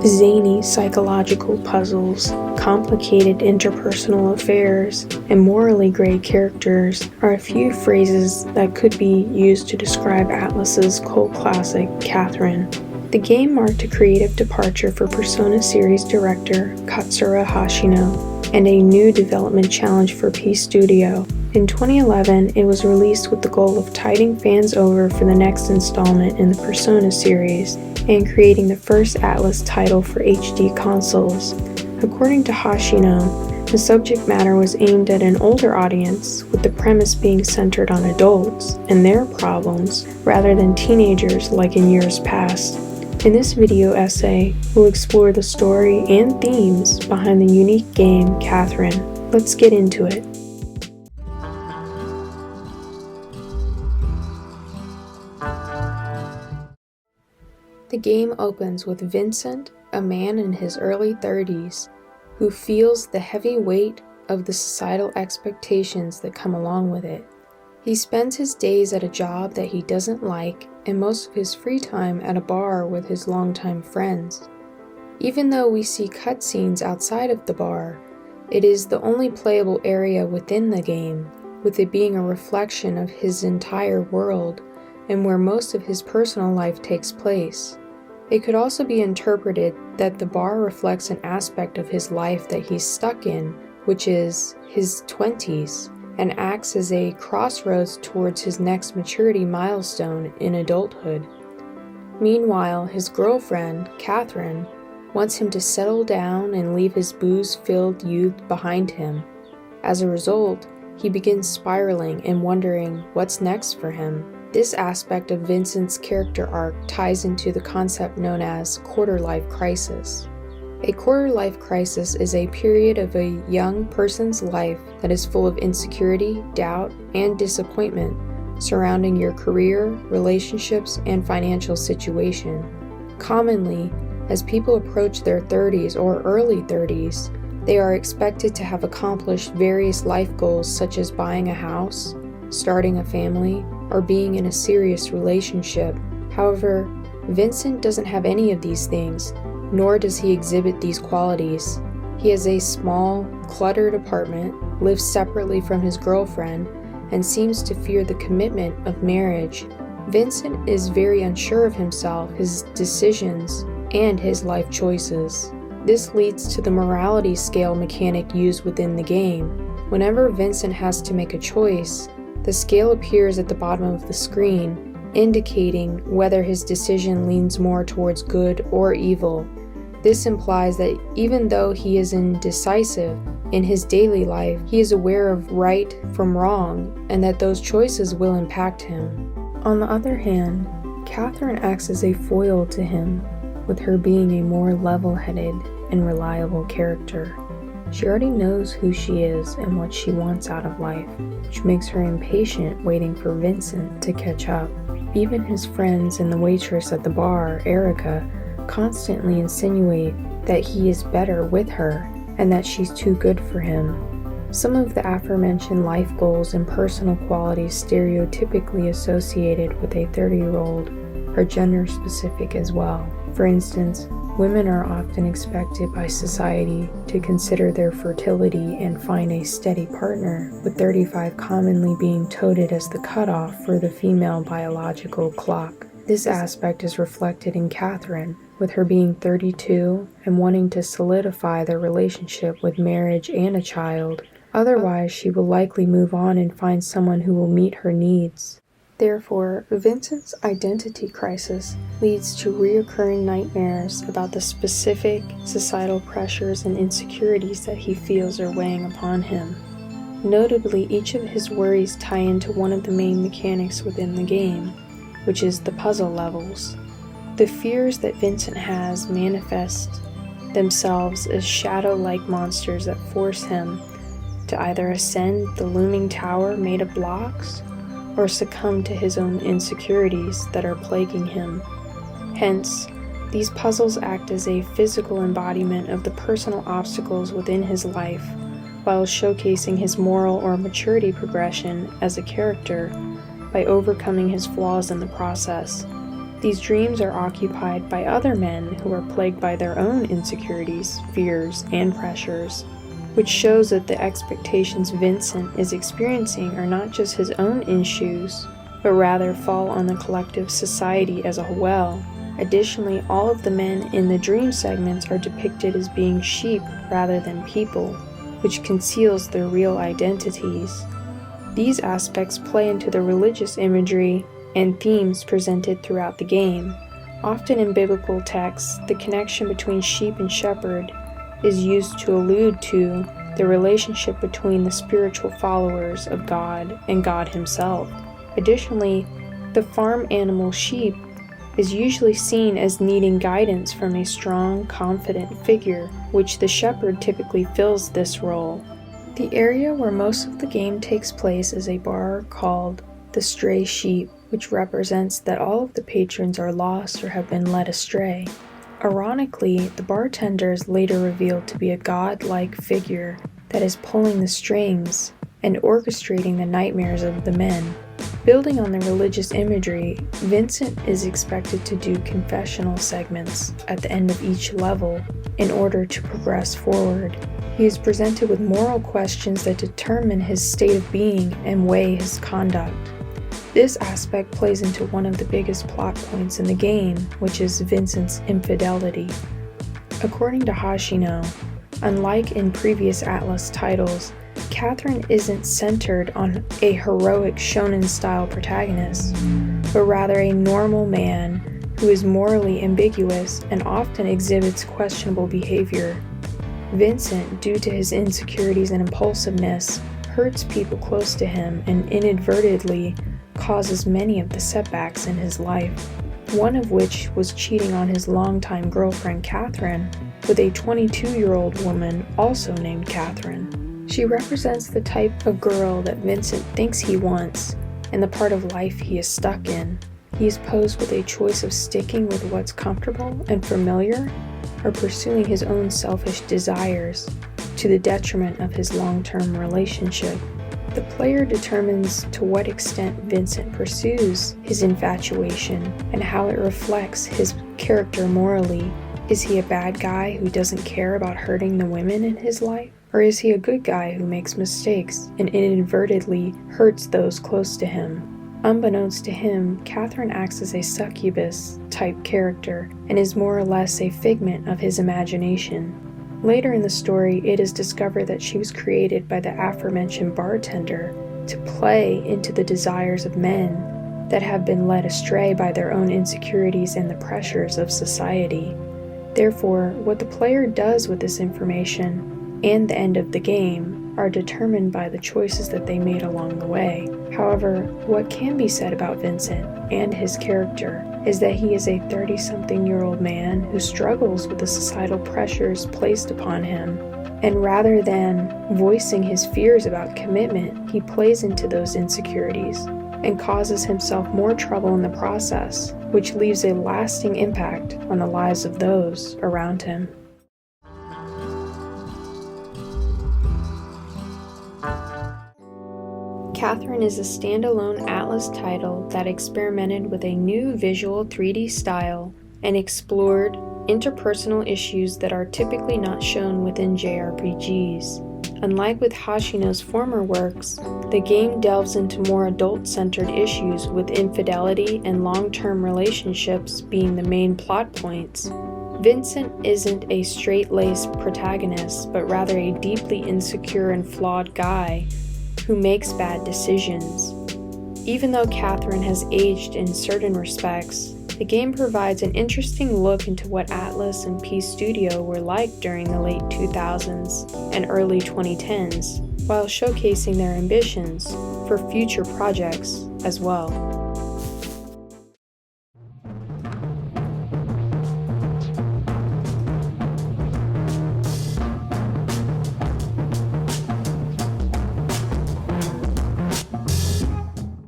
Zany psychological puzzles, complicated interpersonal affairs, and morally gray characters are a few phrases that could be used to describe Atlus's cult classic, Catherine. The game marked a creative departure for Persona series director Katsura Hashino, and a new development challenge for P Studio. In 2011, it was released with the goal of tiding fans over for the next installment in the Persona series, and creating the first Atlus title for HD consoles. According to Hashino, the subject matter was aimed at an older audience, with the premise being centered on adults and their problems, rather than teenagers like in years past. In this video essay, we'll explore the story and themes behind the unique game, Catherine. Let's get into it. The game opens with Vincent, a man in his early 30s, who feels the heavy weight of the societal expectations that come along with it. He spends his days at a job that he doesn't like, and most of his free time at a bar with his longtime friends. Even though we see cutscenes outside of the bar, it is the only playable area within the game, with it being a reflection of his entire world, and where most of his personal life takes place. It could also be interpreted that the bar reflects an aspect of his life that he's stuck in, which is his 20s, and acts as a crossroads towards his next maturity milestone in adulthood. Meanwhile, his girlfriend, Catherine, wants him to settle down and leave his booze-filled youth behind him. As a result, he begins spiraling and wondering what's next for him. This aspect of Vincent's character arc ties into the concept known as quarter-life crisis. A quarter-life crisis is a period of a young person's life that is full of insecurity, doubt, and disappointment surrounding your career, relationships, and financial situation. Commonly, as people approach their 30s or early 30s, they are expected to have accomplished various life goals such as buying a house, starting a family, or being in a serious relationship. However, Vincent doesn't have any of these things, nor does he exhibit these qualities. He has a small, cluttered apartment, lives separately from his girlfriend, and seems to fear the commitment of marriage. Vincent is very unsure of himself, his decisions, and his life choices. This leads to the morality scale mechanic used within the game. Whenever Vincent has to make a choice, the scale appears at the bottom of the screen, indicating whether his decision leans more towards good or evil. This implies that even though he is indecisive in his daily life, he is aware of right from wrong, and that those choices will impact him. On the other hand, Catherine acts as a foil to him, with her being a more level-headed and reliable character. She already knows who she is and what she wants out of life, which makes her impatient waiting for Vincent to catch up. Even his friends and the waitress at the bar, Erica, constantly insinuate that he is better with her and that she's too good for him. Some of the aforementioned life goals and personal qualities stereotypically associated with a 30-year-old are gender-specific as well. For instance, women are often expected by society to consider their fertility and find a steady partner, with 35 commonly being touted as the cutoff for the female biological clock. This aspect is reflected in Catherine, with her being 32 and wanting to solidify their relationship with marriage and a child. Otherwise, she will likely move on and find someone who will meet her needs. Therefore, Vincent's identity crisis leads to reoccurring nightmares about the specific societal pressures and insecurities that he feels are weighing upon him. Notably, each of his worries tie into one of the main mechanics within the game, which is the puzzle levels. The fears that Vincent has manifest themselves as shadow-like monsters that force him to either ascend the looming tower made of blocks, or succumb to his own insecurities that are plaguing him. Hence, these puzzles act as a physical embodiment of the personal obstacles within his life, while showcasing his moral or maturity progression as a character by overcoming his flaws in the process. These dreams are occupied by other men who are plagued by their own insecurities, fears, and pressures, which shows that the expectations Vincent is experiencing are not just his own issues, but rather fall on the collective society as a whole. Additionally, all of the men in the dream segments are depicted as being sheep rather than people, which conceals their real identities. These aspects play into the religious imagery and themes presented throughout the game. Often in biblical texts, the connection between sheep and shepherd is used to allude to the relationship between the spiritual followers of God and God Himself. Additionally, the farm animal sheep is usually seen as needing guidance from a strong, confident figure, which the shepherd typically fills this role. The area where most of the game takes place is a bar called the Stray Sheep, which represents that all of the patrons are lost or have been led astray. Ironically, the bartender is later revealed to be a god-like figure that is pulling the strings and orchestrating the nightmares of the men. Building on the religious imagery, Vincent is expected to do confessional segments at the end of each level in order to progress forward. He is presented with moral questions that determine his state of being and weigh his conduct. This aspect plays into one of the biggest plot points in the game, which is Vincent's infidelity. According to Hashino, unlike in previous Atlus titles, Catherine isn't centered on a heroic shonen-style protagonist, but rather a normal man who is morally ambiguous and often exhibits questionable behavior. Vincent, due to his insecurities and impulsiveness, hurts people close to him and inadvertently causes many of the setbacks in his life, one of which was cheating on his longtime girlfriend Catherine with a 22-year-old woman also named Catherine. She represents the type of girl that Vincent thinks he wants and the part of life he is stuck in. He is posed with a choice of sticking with what's comfortable and familiar or pursuing his own selfish desires to the detriment of his long-term relationship. The player determines to what extent Vincent pursues his infatuation and how it reflects his character morally. Is he a bad guy who doesn't care about hurting the women in his life? Or is he a good guy who makes mistakes and inadvertently hurts those close to him? Unbeknownst to him, Catherine acts as a succubus-type character and is more or less a figment of his imagination. Later in the story, it is discovered that she was created by the aforementioned bartender to play into the desires of men that have been led astray by their own insecurities and the pressures of society. Therefore, what the player does with this information and the end of the game are determined by the choices that they made along the way. However, what can be said about Vincent and his character is that he is a 30-something-year-old man who struggles with the societal pressures placed upon him, and rather than voicing his fears about commitment, he plays into those insecurities and causes himself more trouble in the process, which leaves a lasting impact on the lives of those around him. Catherine is a standalone Atlus title that experimented with a new visual 3D style and explored interpersonal issues that are typically not shown within JRPGs. Unlike with Hashino's former works, the game delves into more adult-centered issues with infidelity and long-term relationships being the main plot points. Vincent isn't a straight-laced protagonist, but rather a deeply insecure and flawed guy who makes bad decisions. Even though Catherine has aged in certain respects, the game provides an interesting look into what Atlus and P Studio were like during the late 2000s and early 2010s, while showcasing their ambitions for future projects as well.